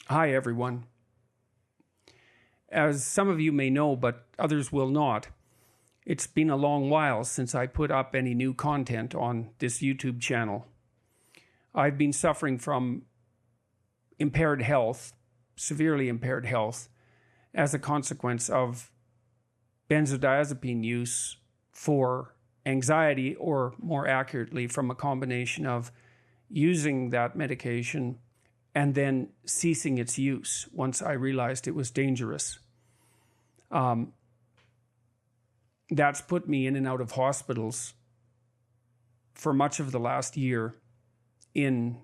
Hi, everyone. As some of you may know, but others will not, it's been a long while since I put up any new content on this YouTube channel. I've been suffering from impaired health, severely impaired health, as a consequence of benzodiazepine use for anxiety, or more accurately, from a combination of using that medication and then ceasing its use once I realized it was dangerous. That's put me in and out of hospitals for much of the last year in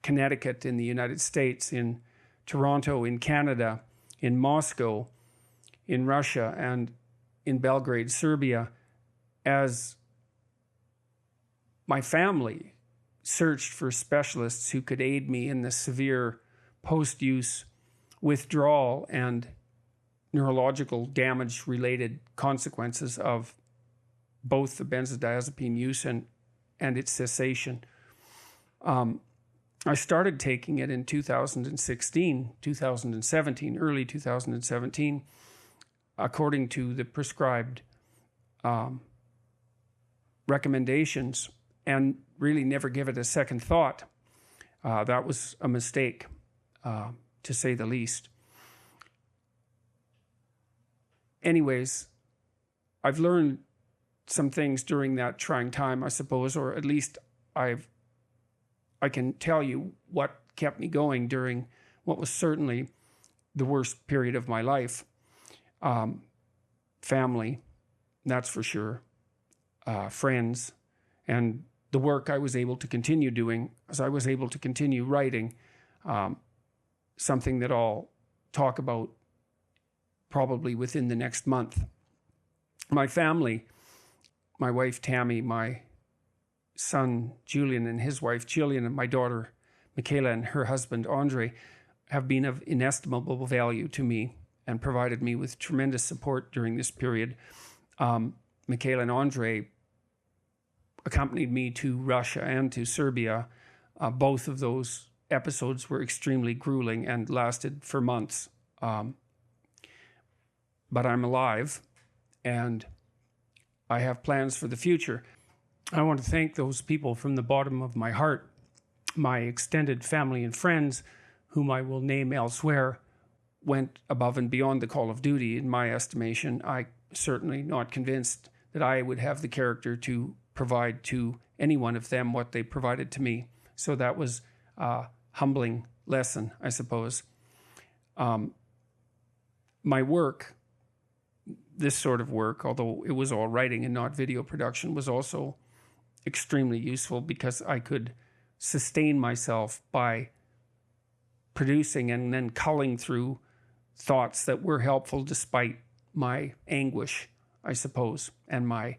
Connecticut, in the United States, in Toronto, in Canada, in Moscow, in Russia, and in Belgrade, Serbia, as my family searched for specialists who could aid me in the severe post-use withdrawal and neurological damage-related consequences of both the benzodiazepine use and its cessation. I started taking it in 2017, early 2017, according to the prescribed recommendations, and really never give it a second thought. That was a mistake, to say the least. Anyways, I've learned some things during that trying time, I suppose, or at least I can tell you what kept me going during what was certainly the worst period of my life. Family, that's for sure. Friends, and the work I was able to continue doing, as I was able to continue writing, something that I'll talk about probably within the next month. My family, my wife Tammy, my son Julian and his wife Jillian, and my daughter Michaela and her husband Andre, have been of inestimable value to me and provided me with tremendous support during this period. Michaela and Andre accompanied me to Russia and to Serbia. Both of those episodes were extremely grueling and lasted for months. But I'm alive, and I have plans for the future. I want to thank those people from the bottom of my heart, my extended family and friends, whom I will name elsewhere, went above and beyond the call of duty, in my estimation. I'm certainly not convinced that I would have the character to provide to any one of them what they provided to me. So that was a humbling lesson, I suppose. My work, this sort of work, although it was all writing and not video production, was also extremely useful because I could sustain myself by producing and then culling through thoughts that were helpful despite my anguish, I suppose, and my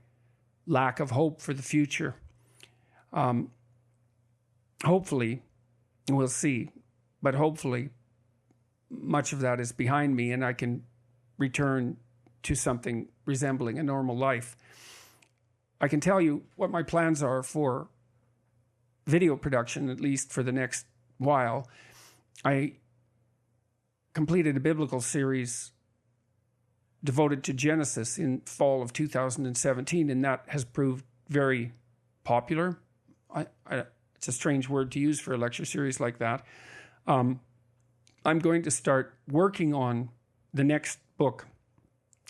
lack of hope for the future. Hopefully, we'll see, but hopefully much of that is behind me and I can return to something resembling a normal life. I can tell you what my plans are for video production, at least for the next while. I completed a biblical series devoted to Genesis in fall of 2017, and that has proved very popular. It's a strange word to use for a lecture series like that. I'm going to start working on the next book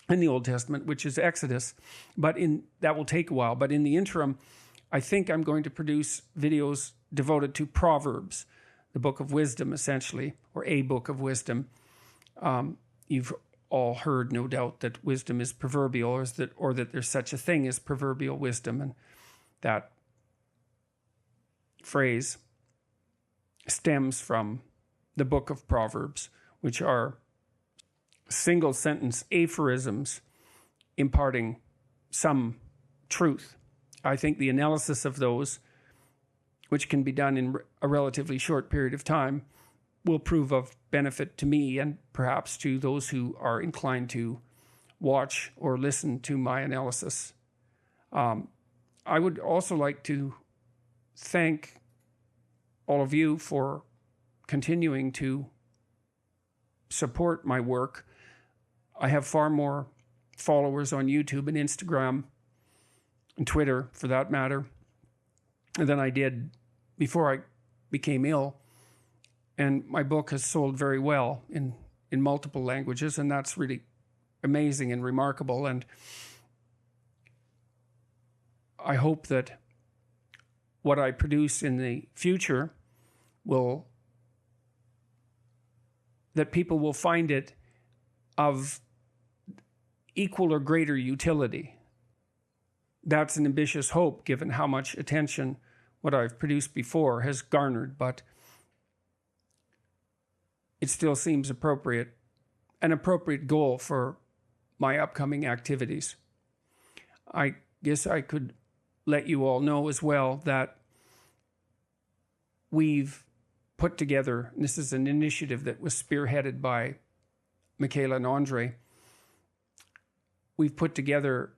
in the Old Testament, which is Exodus, but that will take a while. But in the interim, I think I'm going to produce videos devoted to Proverbs, the book of wisdom, essentially, or a book of wisdom. You've all heard, no doubt, that wisdom is proverbial, or that there's such a thing as proverbial wisdom, and that phrase stems from the book of Proverbs, which are single sentence aphorisms imparting some truth. I think the analysis of those, which can be done in a relatively short period of time, will prove of benefit to me and perhaps to those who are inclined to watch or listen to my analysis. I would also like to thank all of you for continuing to support my work. I have far more followers on YouTube and Instagram and Twitter, for that matter, than I did before I became ill. And my book has sold very well in multiple languages, and that's really amazing and remarkable. And I hope that what I produce in the future that people will find it of equal or greater utility. That's an ambitious hope, given how much attention what I've produced before has garnered, but it still seems appropriate, an appropriate goal for my upcoming activities. I guess I could let you all know as well that we've put together, and this is an initiative that was spearheaded by Michaela and Andre, we've put together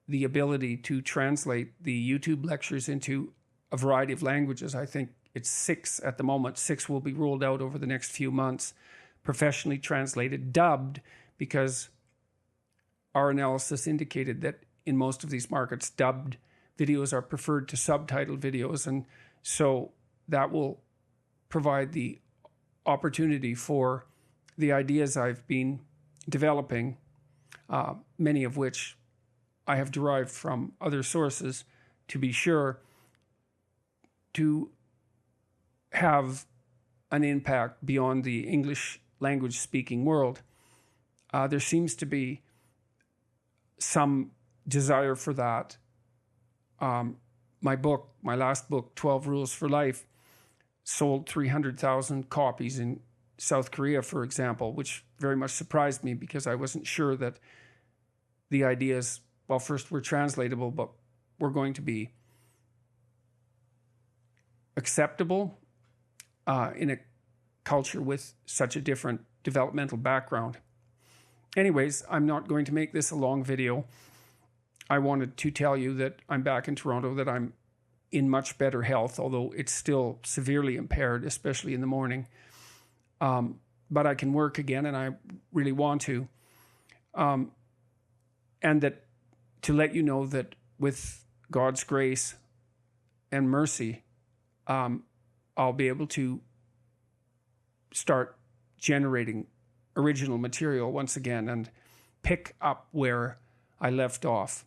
the ability to translate the YouTube lectures into a variety of languages. I think it's 6 at the moment. 6 will be rolled out over the next few months, professionally translated, dubbed, because our analysis indicated that in most of these markets, dubbed videos are preferred to subtitled videos. And so that will provide the opportunity for the ideas I've been developing, many of which I have derived from other sources, to be sure, to have an impact beyond the English language speaking world. There seems to be some desire for that. My book, my last book, 12 Rules for Life, sold 300,000 copies in South Korea, for example, which very much surprised me because I wasn't sure that the ideas, well, first were translatable, but were going to be acceptable in a culture with such a different developmental background. Anyways, I'm not going to make this a long video. I wanted to tell you that I'm back in Toronto, that I'm in much better health, although it's still severely impaired, especially in the morning. But I can work again, and I really want to. And that to let you know that with God's grace and mercy, I'll be able to start generating original material once again and pick up where I left off.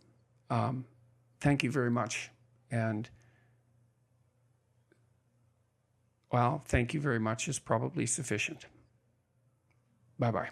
Thank you very much. And, well, thank you very much is probably sufficient. Bye-bye.